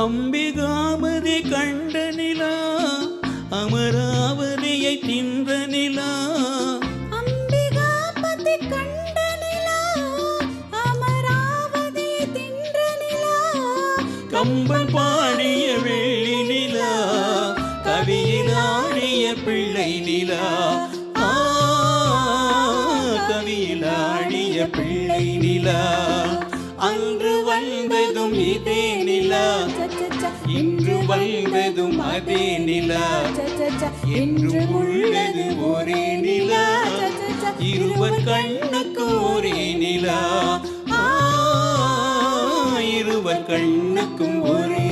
அம்பிகாமதி கண்ட நிலா அமராவதியை தின்ற நிலா அம்பிகாபதி கண்ட நிலா அமராவதியை தின்ற நிலா கம்பன் பாடிய வெள்ளி நிலா கவியில் ஆடிய பிள்ளை நிலா கவியில் ஆடிய பிள்ளை நிலா அன்று வந்ததும் இதே நிலா இன்று வந்ததும் அதே நிலா என்று உள்ளது ஒரே நிலா இருவர் கண்ணுக்கு ஒரே நிலா இருவர் கண்ணுக்கும் ஒரே